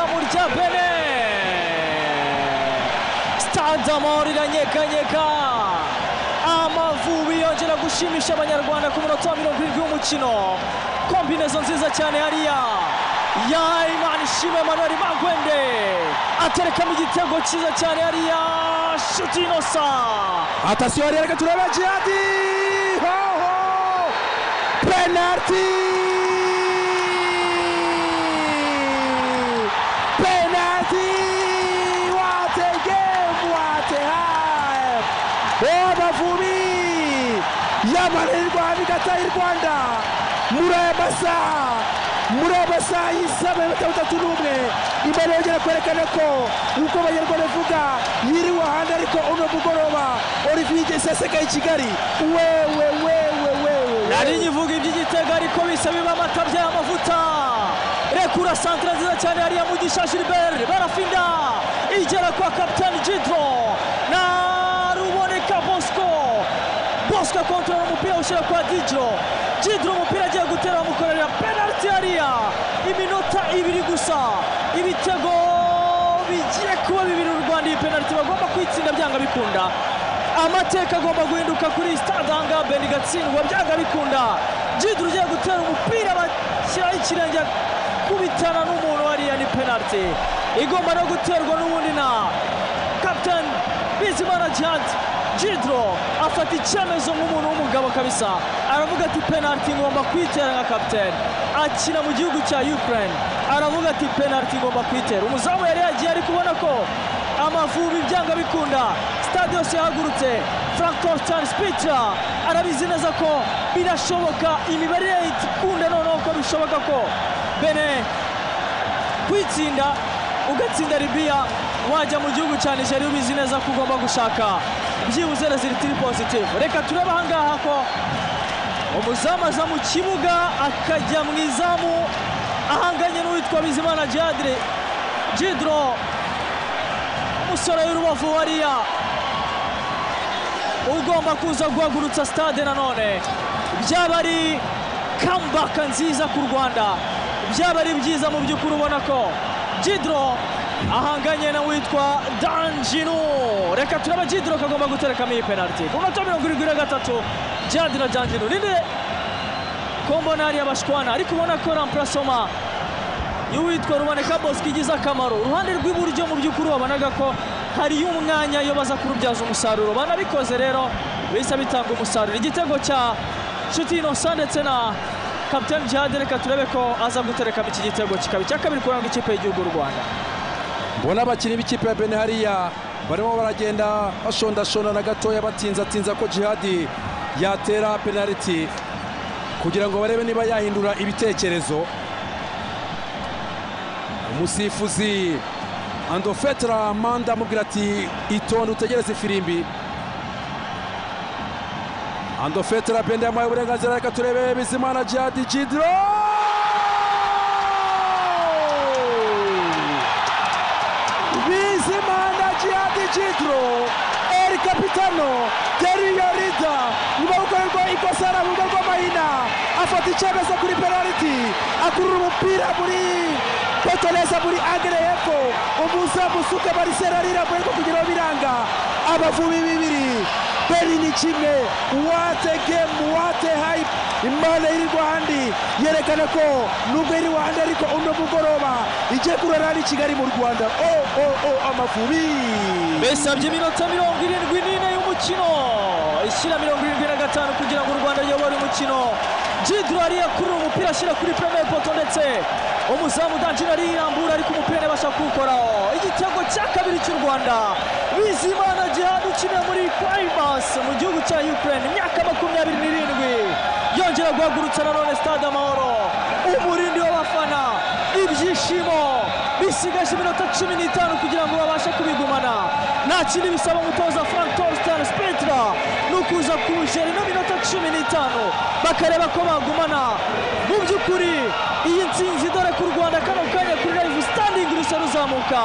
izamu rya Benne. Stade Amahoro iranyeganyega. Amavubi yongera gushimisha abanyarwanda ku munota wa 70 w'umukino. Kombinezo nziza cyane hariya ya Imana ishimwe Emmanuel Magwende aterekamo igitego cyiza cyane hariya shuti inosa. Atasiyo hariya reka turebe Jihadi. Penalty. Penalty. What a game, what a hype. Amavubi yamanirwa bigata y'u Rwanda murabasa yisabe 3-1 imbere yongera kwerekana ko uko abanyarwanda bavuga yiriwe ahandi ariko uno mugoroba Olivier Seseka i Kigali wewe nari nyivuga iby'igitego ariko bisaba amata by'amavuta. Rekura centre nziza cyane hariya Mugisha Gilbert barafinda igera kwa kapitani Jidro na Ruboneka Bosco kontrola umupira ushyira kwa Jidro umupira agiye gutera bamukorera penalty hariya. Iminota 2 gusa ibitego bigiye kuba 2 u Rwanda. Iyi penalty bagomba kwitsinda byanga bikunda. Amateka agomba guhinduka kuri stade hanga Benne gatsindwa byanga bikunda. Jidro ugiye gutera umupira bashyiraho ikirenge kubitana n'umuntu hariya ni penalty igomba no guterwa n'ubundi na Captain Bizimana Jidro afata icyemezo nk'umuntu w'umugabo kabisa aravuga ati penalty ngomba kwitera nka captain akina mu gihugu cya Ukraine. Aravuga ati penalty ngomba kwitera. Umuzamu yari yagiye ari kubona ko Amavubi byanga bikunda. Stade yose yahagurutse. Frank Torsten Spitzer arabizi neza ko birashoboka imibare ikunda noneho ko bishoboka ko Benne kwitsinda ugatsinda Libya wajya mu gihugu cya Nigeria ubizi neza ko ugomba gushaka byibuze resultat positive. Reka turebe ahangaha ko umuzamu aza mu kibuga akajya mu izamu ahanganye n'uwitwa Bizimana Jidro umusore w'Urubavu hariya ugomba kuza guhagurutsa stade nanone. Byaba ari comeback nziza ku Rwanda, byaba ari byiza mu by'ukuri ubona ko Jidro ahanganye na witwa Danjinu. Reka turaba Jidro kagomba guterekamo iyi penalty ku munota 73 Jadina Danjinu ninde kombona hariya bashwana ariko ubona ko remplacement y'uwitwa Ruboneka Bosco igize akamaro. Uruhande rw'iburyo mu by'ukuri wabanaga ko hari umwanya yo baza kurubyaza umusaruro banabikoze rero bisa bitanga umusaruro. Igitego cya shuti inosa ndetse na Captain Jihadi. Reka turebe ko aza guterekamo iki gitego kikaba icya kabiri kuranga ikipe y'igihugu y'u Rwanda. Mbona abakinnyi b'ikipe ya Benne hariya barimo baragenda bashondashondana gatoya batinza ko Jihadi yatera penalty kugira ngo barebe niba yahindura ibitekerezo. Umusifuzi Andofetra Manda amubwira ati itonde utegereze ifirimbi. Andofetra Benne yamuhaye uburenganzira. Reka turebe Bizimana Jidro Jidro El Capitano Teriyo Rida nyuma gukorerwa ikosa mu rwego mahina afata icyemezo kuri penalty akurura umupira muri Potoneza muri Agre hepfo umuzamu Suke Marcel arira bwo kugira biranga Amavubi 2 Benne 1. What a game, what a hype. Imana iri Rwanda yerekana ko nubwo iri Rwanda ariko uno mugoroba igiye kurara ari Kigali mu Rwanda. Amavubi besabye iminota 74 y'umukino ishyira 75 kugira ngo u Rwanda yobore umukino. Jidro ariya kuri umupira ashyira kuri premier poto ndetse umuzamu Danjina ariyambura ariko umupira bashaka kuwukoraho. Igitego cya kabiri cy'u Rwanda. Bizimana Jihadi ukina muri Primus mu gihugu cya Ukraine imyaka 27 yongera guhagurutsa nanone Stade Amahoro. Umurindi w'abafana ibyishimo bisigaje iminota 15 kugira ngo babashe kubigumana. Nta kindi bisaba umutoza Frank Torsten Spitzer nukuza kuwujera ino minota 15 bakareba ko bagumana. Mu by'ukuri iyi nsinzi dore ku Rwanda kano kanya kuri live standing rusa ruzamuka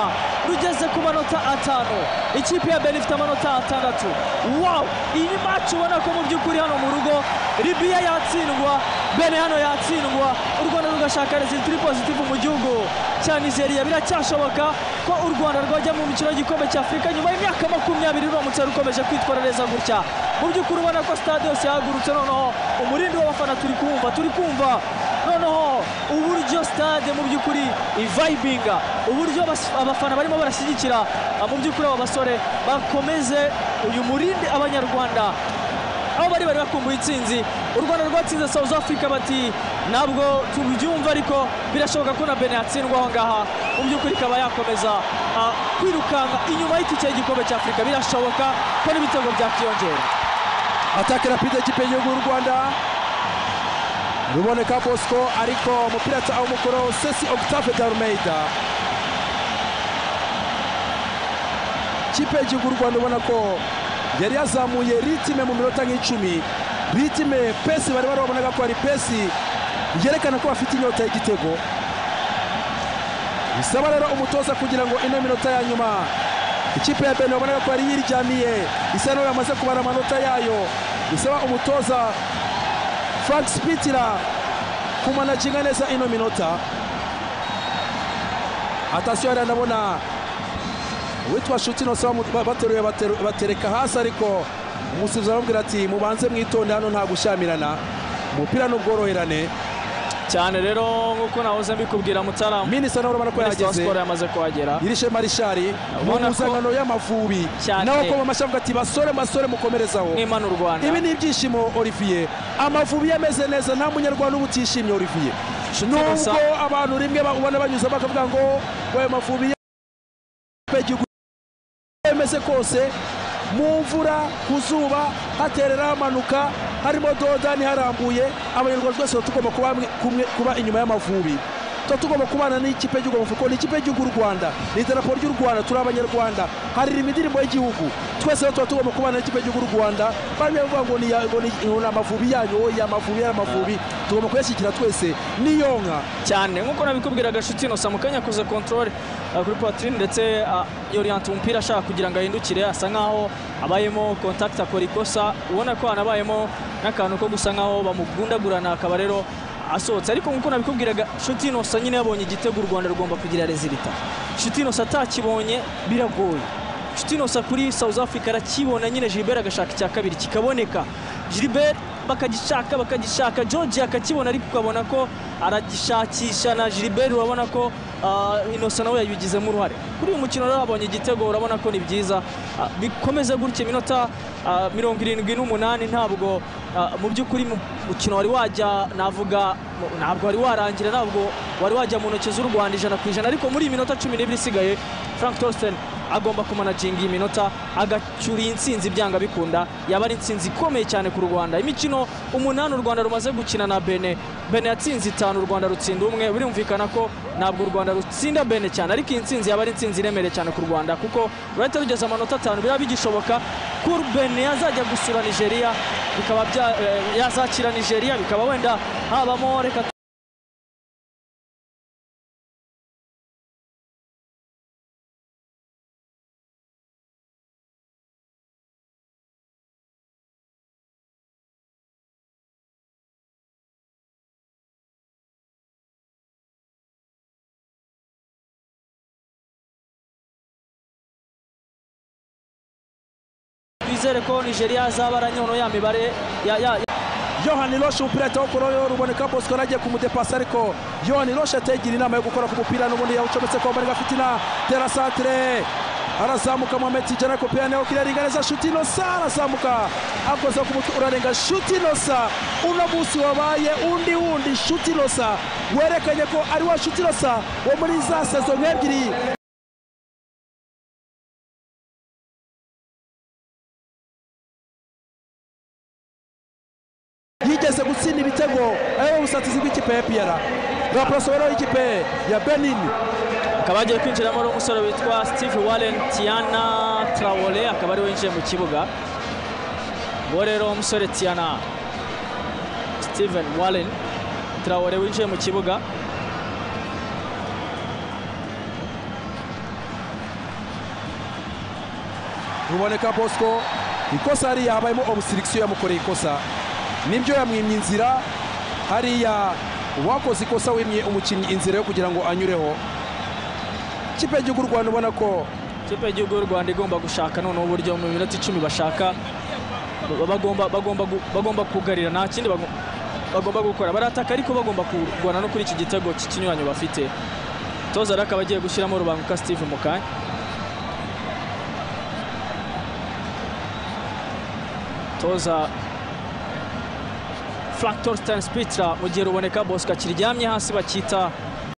rugeze ku manota 5. Ikipe ya Benne ifite amanota 6. Wow, iyi match ubona ko mu by'ukuri hano mu rugo Libya yatsindwa, Benne hano yatsindwa, u Rwanda rugashaka result positive mu gihugu cya Nigeria. Biracyashoboka ko u Rwanda rwajya mu mikino y'igikombe cya Afurika nyuma y'imyaka 20 ruramutse rukomeje kwitwara neza gutya. Mu by'ukuri ubona ko stade yose yahagurutse, noneho umurindi w'abafana turi kumva noneho uburyo stade mu by'ukuri ivibinga, uburyo abafana barimo barashyigikira mu by'ukuri abo basore bakomeze uyu murindi abanyarwanda aho bari bakumbuye itsinzi. U Rwanda rwatsinze South Africa, bati ntabwo tubyumva ariko birashoboka ko na Benne yatsindwa aho ngaha, mu by'ukuri ikaba yakomeza kwirukanka inyuma y'itike y'igikombe cya Afurika. Birashoboka ko n'ibitego byakiyongera. Atake rapide y'ikipe y'igihugu y'u Rwanda, ruboneka Bosco ariko umupira aho umukoro Sesi Octave Darmeida. Ikipe y'igihugu y'u Rwanda ubona ko yari yazamuye ritime mu minota nk'icumi, ritime pesi bari babonaga ko ari pesi yerekana ko bafite inyota y'igitego. Bisaba rero umutoza kugira ngo ino minota ya nyuma ikipe ya Benne ubona ko yari yiryamiye isa n'aho yamaze kubara amanota yayo. Bisaba umutoza Frank Spitira kumanaginga neza ino minota. Attention, yari ndabona witwa Shutino bateruye batereka hasi, ariko umusifuzi arababwira ati mubanze mwitonde hano nta gushamirana, umupira n'ubworoherane cyane. Rero nkuko nahoze mbikubwira Mutara, Minisita nawe urabona ko yageze, yamaze kuhagera. Irishe Marishari mu mpuzangano y'Amavubi nawe ko amashavuga ati basore mukomerezaho n'Imana u Rwanda. Ibi ni ibyishimo Olivier, Amavubi yameze neza, nta munyarwanda uba utishimye Olivier. Nubwo abantu rimwe ubona banyuze bakavuga ngo we Amavubi yemeze kose, mu mvura ku zuba haterera hamanuka, harimo dodani harambuye, abanyarwanda twese tugomba kuba inyuma y'Amavubi. Tugomba kubana n'ikipe y'igihugu kuko ni ikipe y'igihugu y'u Rwanda, ni idarapo ry'u Rwanda, turi abanyarwanda, hari imidirimbo y'Igihugu, twese tugomba kubana n'ikipe y'igihugu y'u Rwanda. Bari bavuga ngo ni Amavubi yanyu, Amavubi tugomba kuyashyigikira twese niyonka cyane. Nkuko nabikubwiraga Shutino mu kanya akoze control kuri poitrine ndetse yoriyanta umupira ashaka kugira ngo ahindukire, asa nkaho abayemo contact, akora ikosa, ubona ko hanabayemo n'akantu ko gusa nkaho bamugundagurana, akaba rero asohotse. Ariko nkuko nabikubwiraga Shutino nyine yabonye igitego, u Rwanda rugomba kugira resulta. Shutino atakibonye biragoye. Shutino kuri South Africa arakibona nyine, Gilbert agashaka icya kabiri kikaboneka, Gilbert bakagishaka George akakibona, ariko ukabona ko aragishakisha na Gilbert, urabona ko Innocent nawe yabigizemo uruhare. Kuri uyu mukino rero abonye igitego, urabona ko ni byiza. Bikomeza gutya iminota 78, ntabwo mu by'ukuri mukino wari wajya, navuga ntabwo wari warangira, ntabwo wari wajya mu ntoki z'u Rwanda 100%, ariko muri iyi minota 12 isigaye Frank Torsten agomba kumanaginga iyi minota agacyura intsinzi byanga bikunda, yaba ari intsinzi ikomeye cyane ku Rwanda. Imikino 8 u Rwanda rumaze gukina na Benne yatsinze 5, u Rwanda rutsinda 1. Birumvikana ko ntabwo u Rwanda rutsinda Benne cyane, ariko iyi ntsinzi yaba ari intsinzi iremereye cyane ku Rwanda, kuko urahita rugeza amanota 5. Biraba bigishoboka ko Benne yazajya gusura Nigeria, bikaba yazakira Nigeria, bikaba wenda habamo reka twizere ko Nigeria azaba aranyono ya mibare Yohani Roche umupira atawukoroyo, ruboneka Bosco aragiye kumudepasa, ariko Yohani Roche ategira inama yo gukora ku mupira, n'ubundi yawucometse kwa Mbariga Fitina, tera centre, arazamuka Mohamed Tijana ko pia neo kiraringa neza Shutino arazamuka akoza ku mutwe urarenga Shutino uno munsi wabaye undi Shutino werekanye ko ari wa Shutino wo muri za saison ebyiri yigeze gutsinda ibitego ayo busatizi bw'ikipe ya Pierre raprosoro y'ikipe ya Benin. Akaba agiye kwinjiramo umusore witwa Steve Wallen Tiana Traore, akaba ari winjiye mu kibuga. Uwo rero umusore Tiana Steven Wallen Traore winjiye mu kibuga. Ruboneka Bosco ikosa hariya habayemo obstruction yamukoreye ikosa nibyo yamwimye inzira hariya wakoze ikosa wimye umukinnyi inzira yo kugira ngo anyureho. Ikipe y'igihugu Rwanda ubona ko ikipe y'igihugu Rwanda igomba gushaka none uburyo mu minota 10 bashaka bagomba kugarira nta kindi bagomba gukora barataka ariko bagomba kurwana no kuri iki gitego cy'ikinyuranyo bafite. Toza raka bagiye gushyiramo Rubanguka Steve Mukanya. Toza Frank Torsten Spitra mu gihe Ruboneka Bosco kiryamye hasi bakita